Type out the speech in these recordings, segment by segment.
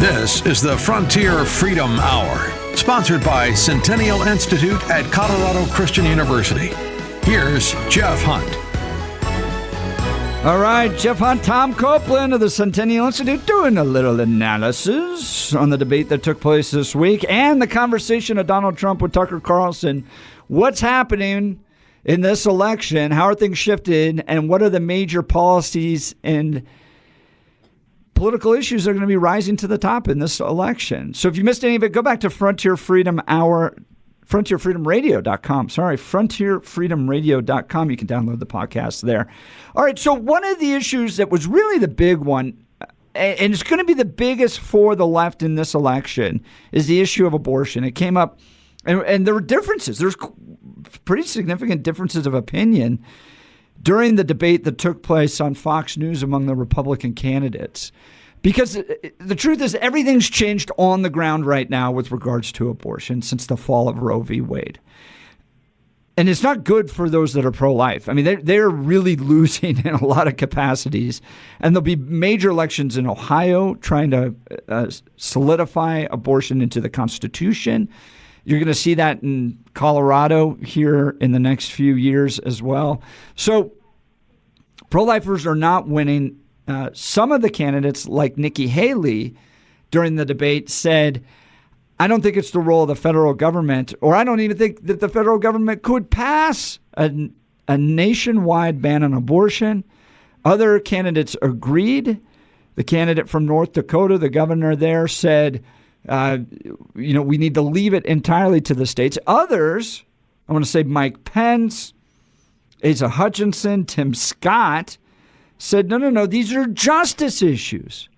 This is the Frontier Freedom Hour, sponsored by Centennial Institute at Colorado Christian University. Here's Jeff Hunt. All right, Jeff Hunt, Tom Copeland of the Centennial Institute doing a little analysis on the debate that took place this week and the conversation of Donald Trump with Tucker Carlson. What's happening in this election? How are things shifted? And what are the major policies and political issues that are going to be rising to the top in this election? So if you missed any of it, go back to Frontier Freedom Hour, frontierfreedomradio.com. Frontierfreedomradio.com. You can download the podcast there. All right, so one of the issues that was really the big one, and it's going to be the biggest for the left in this election, is the issue of abortion. It came up, and there were differences. There's pretty significant differences of opinion during the debate that took place on Fox News among the Republican candidates. Because the truth is, everything's changed on the ground right now with regards to abortion since the fall of Roe v. Wade. And it's not good for those that are pro-life. I mean, they're really losing in a lot of capacities. And there'll be major elections in Ohio trying to solidify abortion into the Constitution. You're going to see that in Colorado here in the next few years as well. So pro-lifers are not winning. Some of the candidates, like Nikki Haley, during the debate said, I don't think it's the role of the federal government, or I don't even think that the federal government could pass a nationwide ban on abortion. Other candidates agreed. The candidate from North Dakota, the governor there, said, we need to leave it entirely to the states. Others, I want to say Mike Pence, Asa Hutchinson, Tim Scott, said, no, these are justice issues.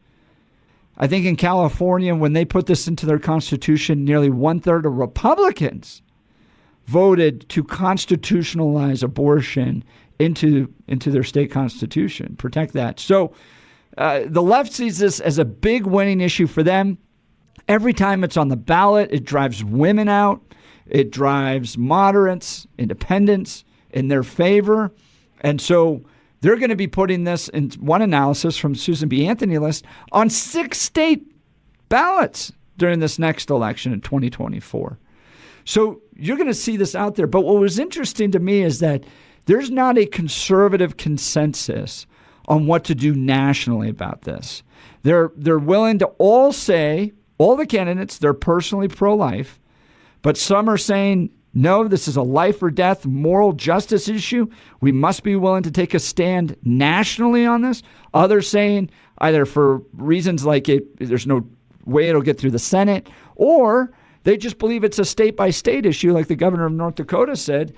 I think in California, when they put this into their constitution, nearly 1/3 of Republicans voted to constitutionalize abortion into their state constitution, protect that. So the left sees this as a big winning issue for them. Every time it's on the ballot, it drives women out. It drives moderates, independents in their favor. And so they're going to be putting this in one analysis from Susan B. Anthony list on 6 state ballots during this next election in 2024. So you're going to see this out there. But what was interesting to me is that there's not a conservative consensus on what to do nationally about this. They're willing to all say, all the candidates, they're personally pro-life, but some are saying, no, this is a life or death moral justice issue. We must be willing to take a stand nationally on this. Others saying either for reasons like there's no way it'll get through the Senate, or they just believe it's a state-by-state issue like the governor of North Dakota said.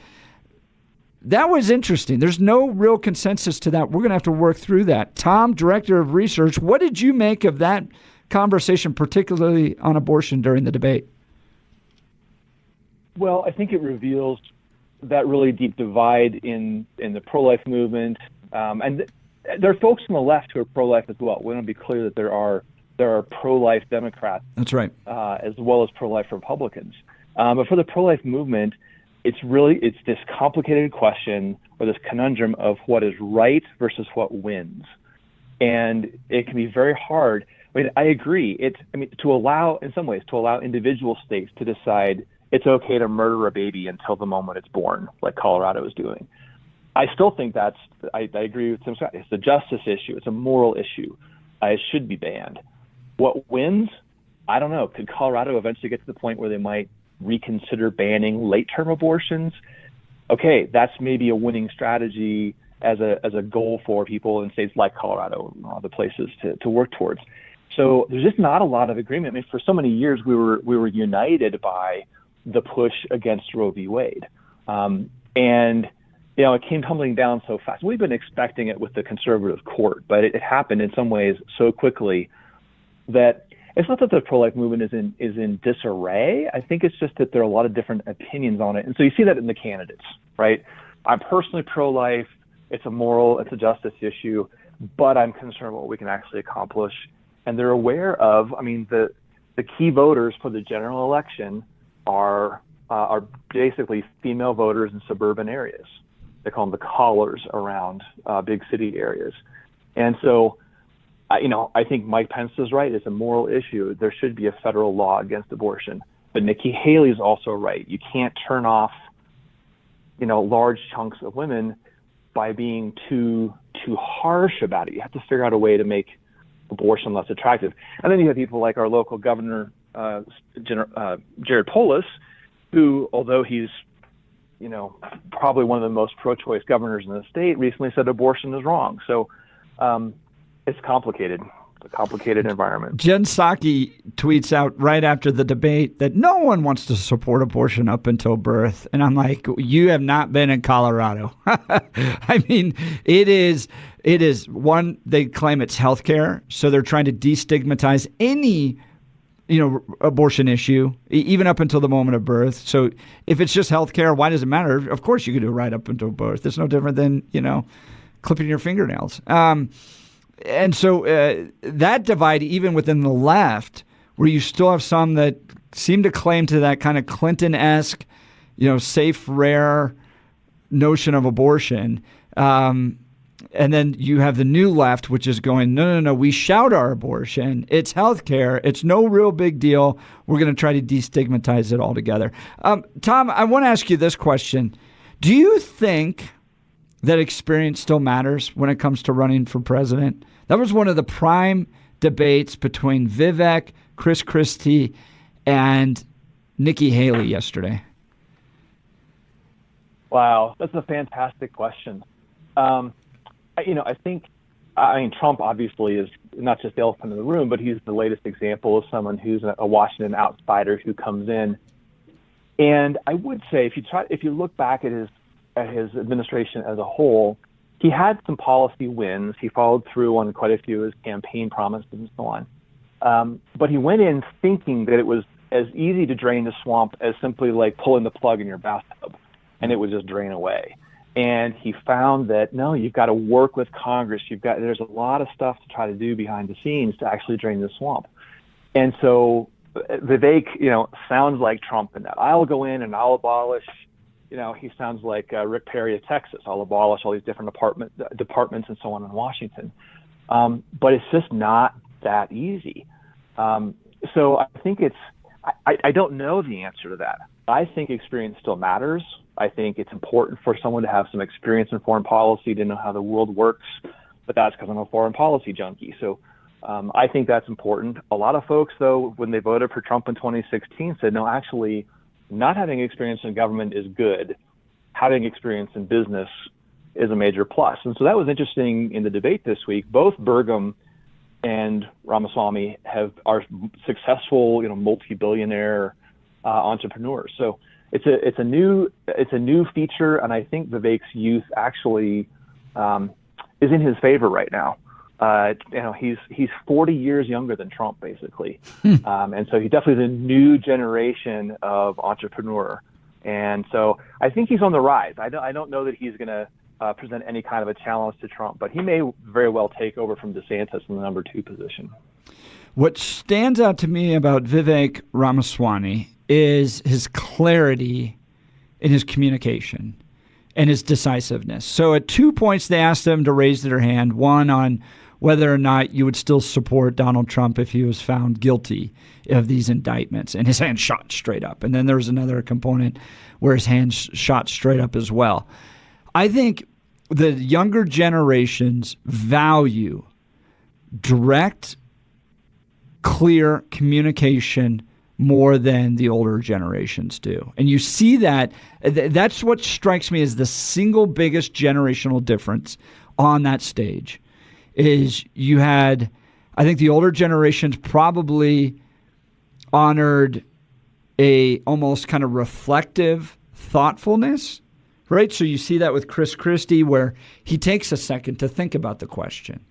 That was interesting. There's no real consensus to that. We're going to have to work through that. Tom, Director of Research, what did you make of that conversation, particularly on abortion during the debate? Well, I think it reveals that really deep divide in the pro-life movement. And there are folks on the left who are pro-life as well. We want to be clear that there are pro-life Democrats. That's right. As well as pro-life Republicans. But for the pro-life movement, it's this complicated question, or this conundrum of what is right versus what wins. And it can be very hard. I mean, I agree. To allow individual states to decide it's okay to murder a baby until the moment it's born, like Colorado is doing. I still think I agree with Tim Scott. It's a justice issue. It's a moral issue. It should be banned. What wins? I don't know. Could Colorado eventually get to the point where they might reconsider banning late-term abortions? Okay, that's maybe a winning strategy as a goal for people in states like Colorado and other places to work towards. So there's just not a lot of agreement. I mean, for so many years we were united by the push against Roe v. Wade. And it came tumbling down so fast. We've been expecting it with the conservative court, but it happened in some ways so quickly that it's not that the pro-life movement is in disarray. I think it's just that there are a lot of different opinions on it. And so you see that in the candidates, right? I'm personally pro-life. It's a moral, it's a justice issue, but I'm concerned what we can actually accomplish. And they're aware of, the key voters for the general election are basically female voters in suburban areas. They call them the collars around big city areas. And so I think Mike Pence is right. It's a moral issue. There should be a federal law against abortion. But Nikki Haley is also right. You can't turn off, large chunks of women by being too harsh about it. You have to figure out a way to make abortion less attractive. And then you have people like our local governor, Jared Polis, who, although he's, probably one of the most pro-choice governors in the state, recently said abortion is wrong. So it's complicated. It's a complicated environment. Jen Psaki tweets out right after the debate that no one wants to support abortion up until birth. And I'm like, you have not been in Colorado. I mean, it is one, they claim it's healthcare. So they're trying to destigmatize any, abortion issue, even up until the moment of birth. So if it's just healthcare, why does it matter? Of course you could do it right up until birth. It's no different than, clipping your fingernails. And so that divide, even within the left, where you still have some that seem to claim to that kind of Clinton-esque, safe, rare notion of abortion. And then you have the new left, which is going, no, we shout our abortion. It's healthcare. It's no real big deal. We're going to try to destigmatize it altogether. Tom, I want to ask you this question. Do you think that experience still matters when it comes to running for president? That was one of the prime debates between Vivek, Chris Christie, and Nikki Haley yesterday. Wow, that's a fantastic question. I think Trump obviously is not just the elephant in the room, but he's the latest example of someone who's a Washington outsider who comes in. And I would say if you look back at his administration as a whole, he had some policy wins. He followed through on quite a few of his campaign promises and so on. But he went in thinking that it was as easy to drain the swamp as simply like pulling the plug in your bathtub, and it would just drain away. And he found that, no, you've got to work with Congress. There's a lot of stuff to try to do behind the scenes to actually drain the swamp. And so Vivek, sounds like Trump in that. I'll go in and I'll abolish. He sounds like Rick Perry of Texas. I'll abolish all these different departments and so on in Washington. But it's just not that easy. So I think I don't know the answer to that. I think experience still matters. I think it's important for someone to have some experience in foreign policy to know how the world works, but that's because I'm a foreign policy junkie. So I think that's important. A lot of folks, though, when they voted for Trump in 2016, said, no, actually, not having experience in government is good. Having experience in business is a major plus. And so that was interesting in the debate this week. Both Burgum and Ramaswamy are successful, multi-billionaire entrepreneurs. So it's a new feature, and I think Vivek's youth actually is in his favor right now. He's 40 years younger than Trump, basically, and so he definitely is a new generation of entrepreneur. And so I think he's on the rise. I don't know that he's going to present any kind of a challenge to Trump, but he may very well take over from DeSantis in the number 2 position. What stands out to me about Vivek Ramaswamy is his clarity in his communication and his decisiveness. So at 2 points, they asked him to raise their hand, one on whether or not you would still support Donald Trump if he was found guilty of these indictments, and his hand shot straight up. And then there was another component where his hand shot straight up as well. I think the younger generations value direct, clear communication more than the older generations do. And you see that. That's what strikes me as the single biggest generational difference on that stage is you had, I think the older generations probably honored a almost kind of reflective thoughtfulness, right? So you see that with Chris Christie where he takes a second to think about the question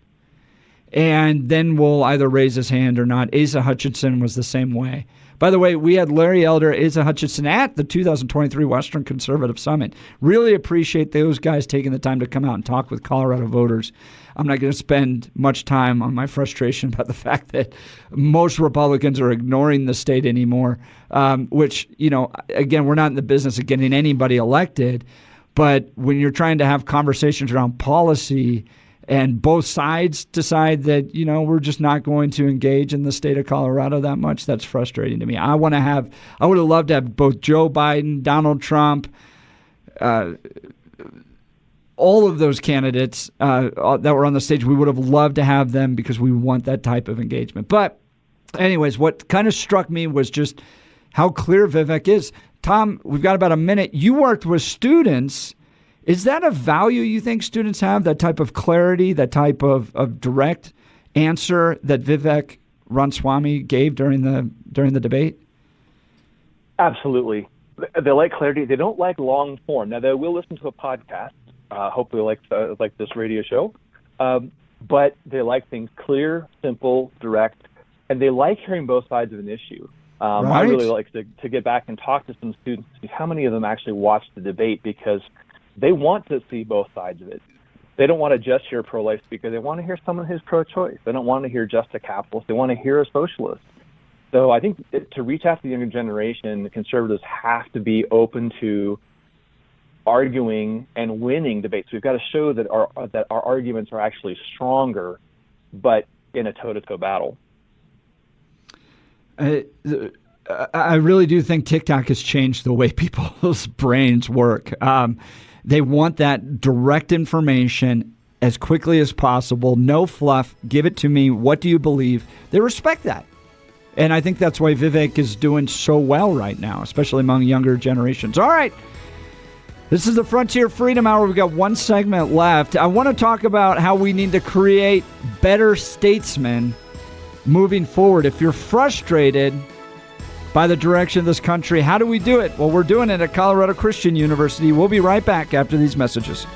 and then will either raise his hand or not. Asa Hutchinson was the same way. By the way, we had Larry Elder, Asa Hutchinson at the 2023 Western Conservative Summit. Really appreciate those guys taking the time to come out and talk with Colorado voters. I'm not going to spend much time on my frustration about the fact that most Republicans are ignoring the state anymore, which, again, we're not in the business of getting anybody elected. But when you're trying to have conversations around policy and both sides decide that, we're just not going to engage in the state of Colorado that much. That's frustrating to me. I would have loved to have both Joe Biden, Donald Trump, all of those candidates that were on the stage. We would have loved to have them because we want that type of engagement. But anyways, what kind of struck me was just how clear Vivek is. Tom, we've got about a minute. You worked with students. Is that a value you think students have, that type of clarity, that type of direct answer that Vivek Ramaswamy gave during the debate? Absolutely. They like clarity. They don't like long form. Now, they will listen to a podcast, hopefully like this radio show, but they like things clear, simple, direct, and they like hearing both sides of an issue. Right. I really like to get back and talk to some students to see how many of them actually watched the debate, because they want to see both sides of it. They don't want to just hear pro-life speaker. They want to hear someone who's pro-choice. They don't want to hear just a capitalist. They want to hear a socialist. So I think to reach out to the younger generation, the conservatives have to be open to arguing and winning debates. We've got to show that our arguments are actually stronger, but in a toe-to-toe battle. I really do think TikTok has changed the way people's brains work. They want that direct information as quickly as possible. No fluff. Give it to me. What do you believe? They respect that. And I think that's why Vivek is doing so well right now, especially among younger generations. All right. This is the Frontier Freedom Hour. We've got one segment left. I want to talk about how we need to create better statesmen moving forward. If you're frustrated by the direction of this country, how do we do it? Well, we're doing it at Colorado Christian University. We'll be right back after these messages.